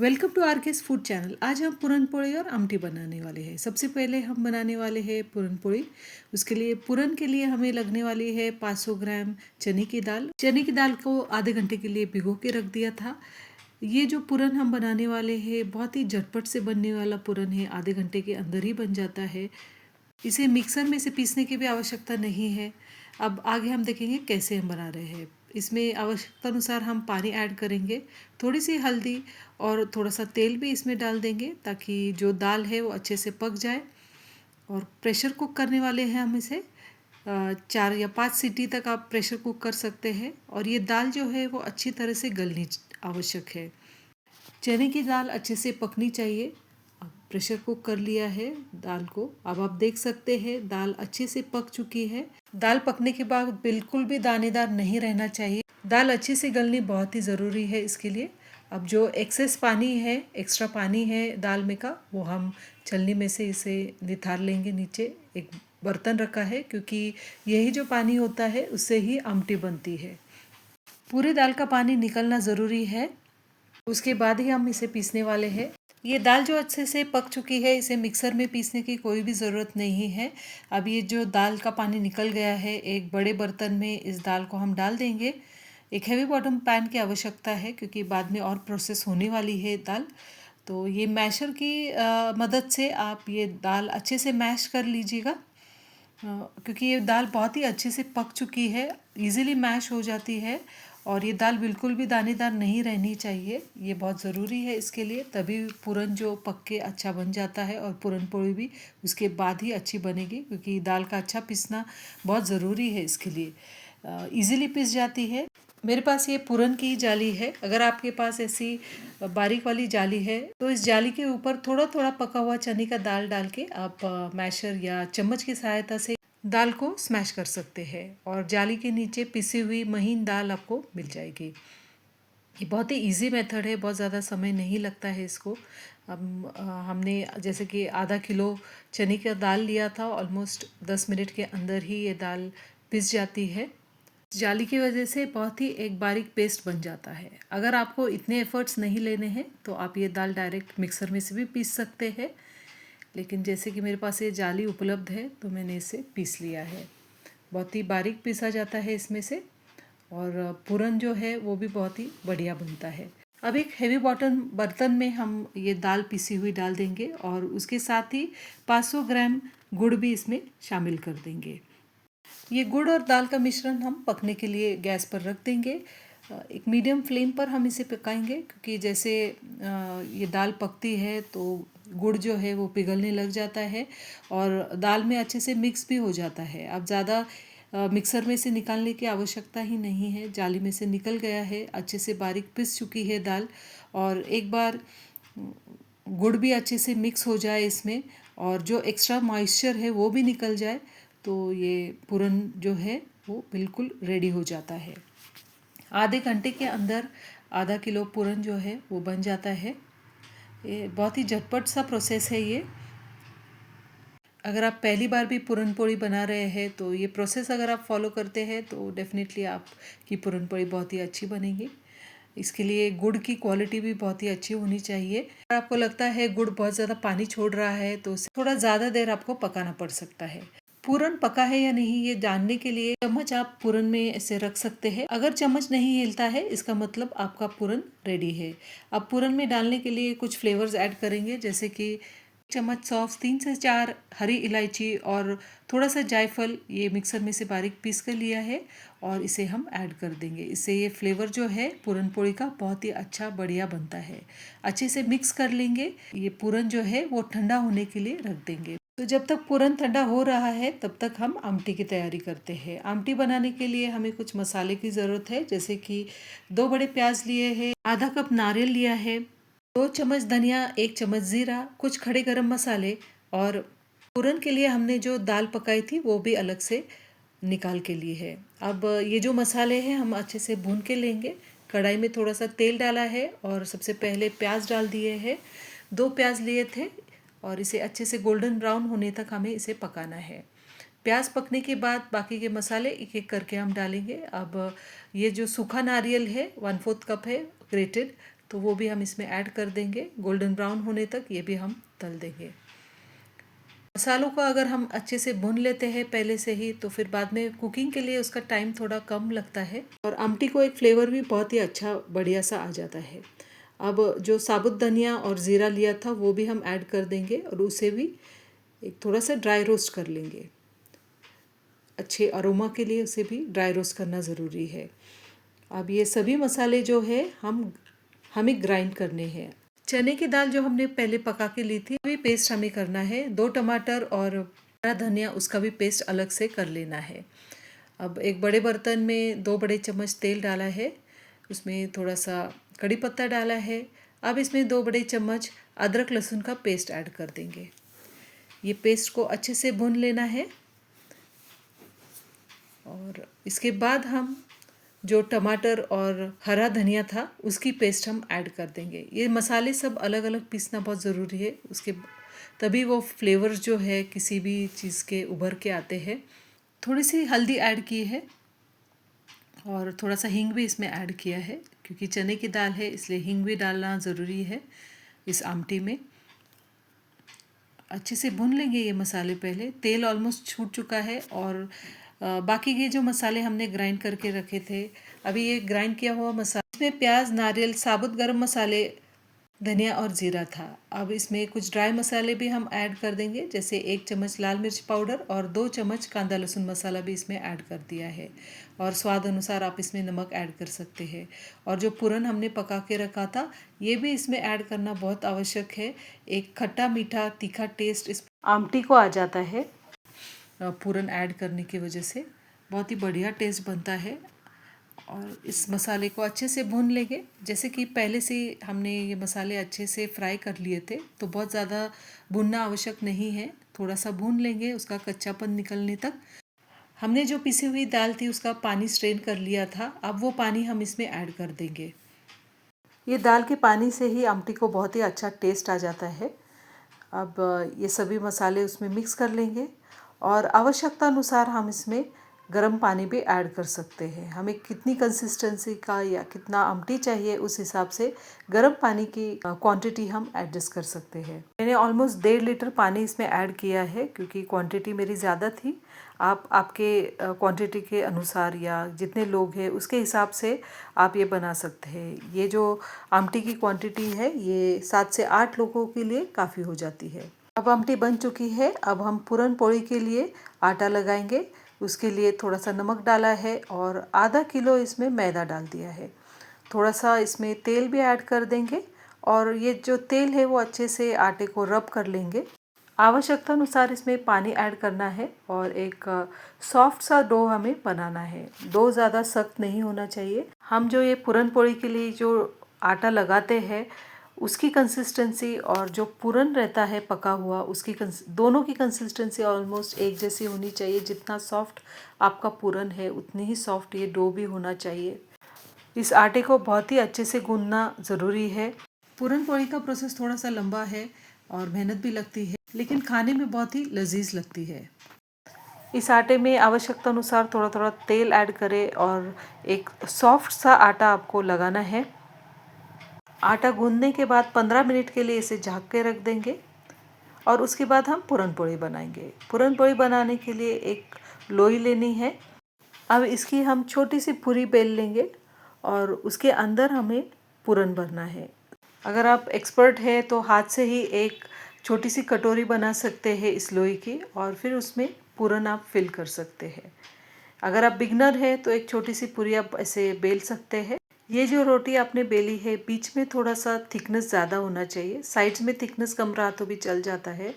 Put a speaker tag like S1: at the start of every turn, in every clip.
S1: Welcome to R K's food channel. आज हम पूरन पोड़ी और आमटी बनाने वाले हैं। सबसे पहले हम बनाने वाले हैं पूरन पोड़ी। उसके लिए पूरन के लिए हमें लगने वाली है 500 ग्राम चने की दाल। चने की दाल को आधे घंटे के लिए भिगो के रख दिया था। ये जो पूरन हम बनाने वाले हैं बहुत ही झटपट से बनने वाला पूरन है, आधे घंटे के अंदर ही बन जाता है। इसे मिक्सर में से पीसने की भी आवश्यकता नहीं है। अब आगे हम देखेंगे कैसे हम बना रहे हैं। इसमें आवश्यकता अनुसार हम पानी ऐड करेंगे, थोड़ी सी हल्दी और थोड़ा सा तेल भी इसमें डाल देंगे ताकि जो दाल है वो अच्छे से पक जाए। और प्रेशर कुक करने वाले हैं हम इसे 4 या 5 सीटी तक आप प्रेशर कुक कर सकते हैं। और ये दाल जो है वो अच्छी तरह से गलनी आवश्यक है। चने की दाल अच्छे से पकनी चाहिए। अब प्रेशर कुक कर लिया है दाल को। अब आप देख सकते हैं दाल अच्छे से पक चुकी है। दाल पकने के बाद बिल्कुल भी दानेदार नहीं रहना चाहिए। दाल अच्छे से गलनी बहुत ही ज़रूरी है इसके लिए। अब जो एक्सेस पानी है, एक्स्ट्रा पानी है दाल में का, वो हम छलनी में से इसे निथार लेंगे नीचे। एक बर्तन रखा है क्योंकि यही जो पानी होता है उससे ही आमटी बनती है। पूरी दाल का पानी निकलना ज़रूरी है, उसके बाद ही हम इसे पीसने वाले हैं। ये दाल जो अच्छे से पक चुकी है, इसे मिक्सर में पीसने की कोई भी ज़रूरत नहीं है। अब ये जो दाल का पानी निकल गया है, एक बड़े बर्तन में इस दाल को हम डाल देंगे। एक हैवी बॉटम पैन की आवश्यकता है क्योंकि बाद में और प्रोसेस होने वाली है दाल। तो ये मैशर की मदद से आप ये दाल अच्छे से मैश कर लीजिएगा, क्योंकि ये दाल बहुत ही अच्छे से पक चुकी है, इजीली मैश हो जाती है। और ये दाल बिल्कुल भी दानेदार नहीं रहनी चाहिए, ये बहुत ज़रूरी है इसके लिए। तभी पूरन जो पक के अच्छा बन जाता है और पूरन पोड़ी भी उसके बाद ही अच्छी बनेगी, क्योंकि दाल का अच्छा पीसना बहुत ज़रूरी है इसके लिए। इजीली पिस जाती है। मेरे पास ये पूरन की जाली है। अगर आपके पास ऐसी बारीक वाली जाली है तो इस जाली के ऊपर थोड़ा थोड़ा पका हुआ चने का दाल डाल के आप मैशर या चम्मच की सहायता से दाल को स्मैश कर सकते हैं और जाली के नीचे पिसी हुई महीन दाल आपको मिल जाएगी। ये बहुत ही इजी मेथड है, बहुत ज़्यादा समय नहीं लगता है इसको। अब हमने जैसे कि आधा किलो चने का दाल लिया था, ऑलमोस्ट 10 मिनट के अंदर ही ये दाल पिस जाती है। जाली की वजह से बहुत ही एक बारीक पेस्ट बन जाता है। अगर आपको इतने एफर्ट्स नहीं लेने हैं तो आप ये दाल डायरेक्ट मिक्सर में से भी पीस सकते हैं, लेकिन जैसे कि मेरे पास ये जाली उपलब्ध है तो मैंने इसे पीस लिया है। बहुत ही बारीक पीसा जाता है इसमें से, और पूरन जो है वो भी बहुत ही बढ़िया बनता है। अब एक हेवी बॉटम बर्तन में हम ये दाल पिसी हुई डाल देंगे और उसके साथ ही 500 ग्राम गुड़ भी इसमें शामिल कर देंगे। ये गुड़ और दाल का मिश्रण हम पकने के लिए गैस पर रख देंगे। एक मीडियम फ्लेम पर हम इसे पकाएंगे, क्योंकि जैसे ये दाल पकती है तो गुड़ जो है वो पिघलने लग जाता है और दाल में अच्छे से मिक्स भी हो जाता है। अब ज़्यादा मिक्सर में से निकालने की आवश्यकता ही नहीं है, जाली में से निकल गया है, अच्छे से बारीक पिस चुकी है दाल। और एक बार गुड़ भी अच्छे से मिक्स हो जाए इसमें और जो एक्स्ट्रा मॉइस्चर है वो भी निकल जाए तो ये पूरन जो है वो बिल्कुल रेडी हो जाता है। आधे घंटे के अंदर आधा किलो पूरन जो है वो बन जाता है। ये बहुत ही झटपट सा प्रोसेस है ये। अगर आप पहली बार भी पूरन पोड़ी बना रहे हैं तो ये प्रोसेस अगर आप फॉलो करते हैं तो डेफिनेटली आपकी पूरन पोड़ी बहुत ही अच्छी बनेगी। इसके लिए गुड़ की क्वालिटी भी बहुत ही अच्छी होनी चाहिए। अगर आपको लगता है गुड़ बहुत ज़्यादा पानी छोड़ रहा है तो उसे थोड़ा ज़्यादा देर आपको पकाना पड़ सकता है। पूरन पका है या नहीं ये जानने के लिए चम्मच आप पूरन में ऐसे रख सकते हैं। अगर चम्मच नहीं हिलता है इसका मतलब आपका पूरन रेडी है। अब पूरन में डालने के लिए कुछ फ्लेवर्स ऐड करेंगे, जैसे कि चम्मच सौंफ, 3 से 4 हरी इलायची और थोड़ा सा जायफल, ये मिक्सर में से बारीक पीस कर लिया है और इसे हम ऐड कर देंगे। इससे ये फ्लेवर जो है पूरन पोड़ी का बहुत ही अच्छा बढ़िया बनता है। अच्छे से मिक्स कर लेंगे। ये पूरन जो है वो ठंडा होने के लिए रख देंगे। तो जब तक पूरन ठंडा हो रहा है तब तक हम आमटी की तैयारी करते हैं। आमटी बनाने के लिए हमें कुछ मसाले की ज़रूरत है, जैसे कि 2 बड़े प्याज लिए हैं, आधा कप नारियल लिया है, 2 चम्मच धनिया, 1 चम्मच ज़ीरा, कुछ खड़े गरम मसाले। और पूरन के लिए हमने जो दाल पकाई थी वो भी अलग से निकाल के लिए है। अब ये जो मसाले हैं हम अच्छे से भून के लेंगे। कढ़ाई में थोड़ा सा तेल डाला है और सबसे पहले प्याज डाल दिए हैं। 2 प्याज लिए थे और इसे अच्छे से गोल्डन ब्राउन होने तक हमें इसे पकाना है। प्याज पकने के बाद बाकी के मसाले एक एक करके हम डालेंगे। अब ये जो सूखा नारियल है 1/4 कप है ग्रेटेड, तो वो भी हम इसमें ऐड कर देंगे। गोल्डन ब्राउन होने तक ये भी हम तल देंगे। मसालों को अगर हम अच्छे से भून लेते हैं पहले से ही, तो फिर बाद में कुकिंग के लिए उसका टाइम थोड़ा कम लगता है और आमटी को एक फ्लेवर भी बहुत ही अच्छा बढ़िया सा आ जाता है। अब जो साबुत धनिया और ज़ीरा लिया था वो भी हम ऐड कर देंगे और उसे भी एक थोड़ा सा ड्राई रोस्ट कर लेंगे। अच्छे अरोमा के लिए उसे भी ड्राई रोस्ट करना ज़रूरी है। अब ये सभी मसाले जो है हमें ग्राइंड करने हैं। चने की दाल जो हमने पहले पका के ली थी, अभी पेस्ट हमें करना है। 2 टमाटर और हरा धनिया, उसका भी पेस्ट अलग से कर लेना है। अब एक बड़े बर्तन में 2 बड़े चम्मच तेल डाला है, उसमें थोड़ा सा कड़ी पत्ता डाला है। अब इसमें 2 बड़े चम्मच अदरक लहसुन का पेस्ट ऐड कर देंगे। ये पेस्ट को अच्छे से भून लेना है और इसके बाद हम जो टमाटर और हरा धनिया था उसकी पेस्ट हम ऐड कर देंगे। ये मसाले सब अलग अलग पीसना बहुत ज़रूरी है, उसके तभी वो फ्लेवर जो है किसी भी चीज़ के उभर के आते हैं। थोड़ी सी हल्दी ऐड की है और थोड़ा सा हींग भी इसमें ऐड किया है, क्योंकि चने की दाल है इसलिए हींग भी डालना ज़रूरी है इस आमटी में। अच्छे से भून लेंगे ये मसाले। पहले तेल ऑलमोस्ट छूट चुका है और बाकी के जो मसाले हमने ग्राइंड करके रखे थे, अभी ये ग्राइंड किया हुआ मसाला, इसमें प्याज, नारियल, साबुत गरम मसाले, धनिया और ज़ीरा था। अब इसमें कुछ ड्राई मसाले भी हम ऐड कर देंगे, जैसे 1 चम्मच लाल मिर्च पाउडर और 2 चम्मच कांदा लहसुन मसाला भी इसमें ऐड कर दिया है और स्वाद अनुसार आप इसमें नमक ऐड कर सकते हैं। और जो पूरन हमने पका के रखा था ये भी इसमें ऐड करना बहुत आवश्यक है। एक खट्टा मीठा तीखा टेस्ट इस आमटी को आ जाता है पूरन ऐड करने की वजह से, बहुत ही बढ़िया टेस्ट बनता है। और इस मसाले को अच्छे से भून लेंगे। जैसे कि पहले से हमने ये मसाले अच्छे से फ्राई कर लिए थे, तो बहुत ज़्यादा भूनना आवश्यक नहीं है, थोड़ा सा भून लेंगे उसका कच्चापन निकलने तक। हमने जो पिसी हुई दाल थी उसका पानी स्ट्रेन कर लिया था, अब वो पानी हम इसमें ऐड कर देंगे। ये दाल के पानी से ही आमटी को बहुत ही अच्छा टेस्ट आ जाता है। अब ये सभी मसाले उसमें मिक्स कर लेंगे और आवश्यकता अनुसार हम इसमें गर्म पानी भी ऐड कर सकते हैं। हमें कितनी कंसिस्टेंसी का या कितना आमटी चाहिए उस हिसाब से गर्म पानी की क्वांटिटी हम एडजस्ट कर सकते हैं। मैंने ऑलमोस्ट 1.5 लीटर पानी इसमें ऐड किया है, क्योंकि क्वांटिटी मेरी ज़्यादा थी। आप आपके क्वांटिटी के अनुसार या जितने लोग हैं उसके हिसाब से आप ये बना सकते हैं। ये जो आमटी की क्वांटिटी है ये 7 से 8 लोगों के लिए काफ़ी हो जाती है। अब आमटी बन चुकी है। अब हम पूरन पोली के लिए आटा लगाएंगे। उसके लिए थोड़ा सा नमक डाला है और आधा किलो इसमें मैदा डाल दिया है। थोड़ा सा इसमें तेल भी ऐड कर देंगे और ये जो तेल है वो अच्छे से आटे को रब कर लेंगे। आवश्यकता अनुसार इसमें पानी ऐड करना है और एक सॉफ्ट सा डो हमें बनाना है। डो ज़्यादा सख्त नहीं होना चाहिए। हम जो ये पूरन पोली के लिए जो आटा लगाते हैं उसकी कंसिस्टेंसी और जो पूरन रहता है पका हुआ उसकी दोनों की कंसिस्टेंसी ऑलमोस्ट एक जैसी होनी चाहिए। जितना सॉफ्ट आपका पूरन है उतनी ही सॉफ्ट ये डो भी होना चाहिए। इस आटे को बहुत ही अच्छे से गूंदना ज़रूरी है। पूरन पोली का प्रोसेस थोड़ा सा लंबा है और मेहनत भी लगती है, लेकिन खाने में बहुत ही लजीज लगती है। इस आटे में आवश्यकता अनुसार थोड़ा थोड़ा तेल ऐड करें और एक सॉफ्ट सा आटा आपको लगाना है। आटा गूंदने के बाद 15 मिनट के लिए इसे ढक के रख देंगे और उसके बाद हम पूरन पोली बनाएंगे। पूरन पोली बनाने के लिए एक लोई लेनी है। अब इसकी हम छोटी सी पूरी बेल लेंगे और उसके अंदर हमें पूरन भरना है। अगर आप एक्सपर्ट हैं तो हाथ से ही एक छोटी सी कटोरी बना सकते हैं इस लोई की और फिर उसमें पूरन आप फिल कर सकते हैं। अगर आप बिगनर हैं तो एक छोटी सी पूरी आप ऐसे बेल सकते हैं। ये जो रोटी आपने बेली है बीच में थोड़ा सा थिकनेस ज़्यादा होना चाहिए, साइड्स में थिकनेस कम रहा तो भी चल जाता है।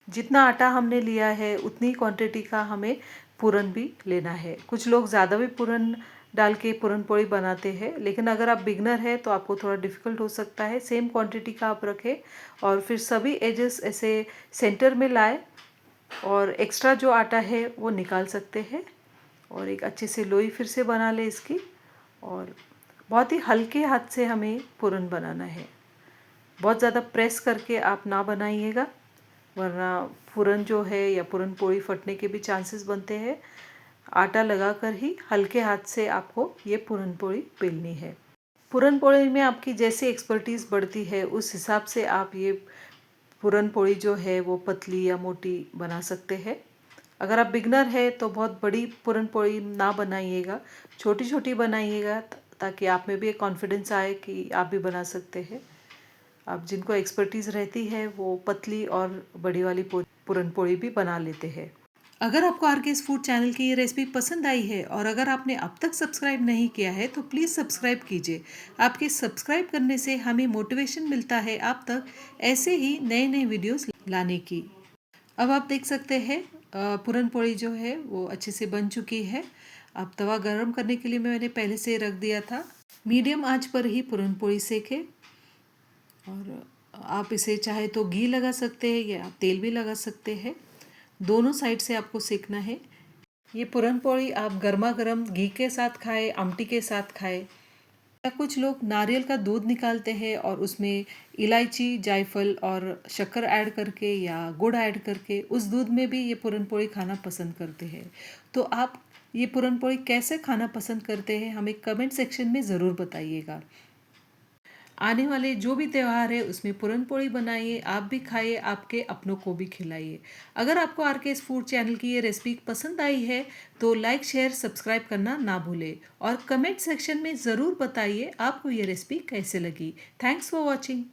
S1: जितना आटा हमने लिया है उतनी क्वांटिटी का हमें पूरन भी लेना है। कुछ लोग ज़्यादा भी पूरन डाल के पूरन पोली बनाते हैं, लेकिन अगर आप बिगनर हैं तो आपको थोड़ा डिफ़िकल्ट हो सकता है। सेम क्वांटिटी का आप रखें और फिर सभी एजेस ऐसे सेंटर में लाए और एक्स्ट्रा जो आटा है वो निकाल सकते हैं और एक अच्छे से लोई फिर से बना ले इसकी। और बहुत ही हल्के हाथ से हमें पूरन बनाना है। बहुत ज़्यादा प्रेस करके आप ना बनाइएगा, वरना पूरन जो है या पूरन पोली फटने के भी चांसेस बनते हैं। आटा लगाकर ही हल्के हाथ से आपको ये पूरन पोली बेलनी है। पूरन पोली में आपकी जैसी एक्सपर्टीज़ बढ़ती है उस हिसाब से आप ये पूरन पोली जो है वो पतली या मोटी बना सकते हैं। अगर आप बिगनर है तो बहुत बड़ी पूरन पोली ना बनाइएगा, छोटी छोटी बनाइएगा ताकि आप में भी एक कॉन्फिडेंस आए कि आप भी बना सकते हैं। आप जिनको एक्सपर्टीज़ रहती है वो पतली और बड़ी वाली पूरन पोली भी बना लेते हैं। अगर आपको आरकेएस फूड चैनल की ये रेसिपी पसंद आई है और अगर आपने अब तक सब्सक्राइब नहीं किया है तो प्लीज़ सब्सक्राइब कीजिए। आपके सब्सक्राइब करने से हमें मोटिवेशन मिलता है आप तक ऐसे ही नए नए वीडियोस लाने की। अब आप देख सकते हैं पूरन पोली जो है वो अच्छे से बन चुकी है। अब तवा गरम करने के लिए मैंने पहले से रख दिया था। मीडियम आंच पर ही पूरन पोली सेकें और आप इसे चाहे तो घी लगा सकते हैं या तेल भी लगा सकते हैं। दोनों साइड से आपको सेकना है। ये पूरन पोली आप गर्मा गर्म घी के साथ खाएं, आमटी के साथ खाएं या कुछ लोग नारियल का दूध निकालते हैं और उसमें इलायची, जायफल और शक्कर ऐड करके या गुड़ ऐड करके उस दूध में भी ये पूरन पोली खाना पसंद करते हैं। तो आप ये पूरन पोली कैसे खाना पसंद करते हैं हमें कमेंट सेक्शन में ज़रूर बताइएगा। आने वाले जो भी त्यौहार है उसमें पूरन पोली बनाइए, आप भी खाइए, आपके अपनों को भी खिलाइए। अगर आपको आरकेएस फूड चैनल की ये रेसिपी पसंद आई है तो लाइक, शेयर, सब्सक्राइब करना ना भूलें और कमेंट सेक्शन में ज़रूर बताइए आपको ये रेसिपी कैसे लगी। Thanks for watching.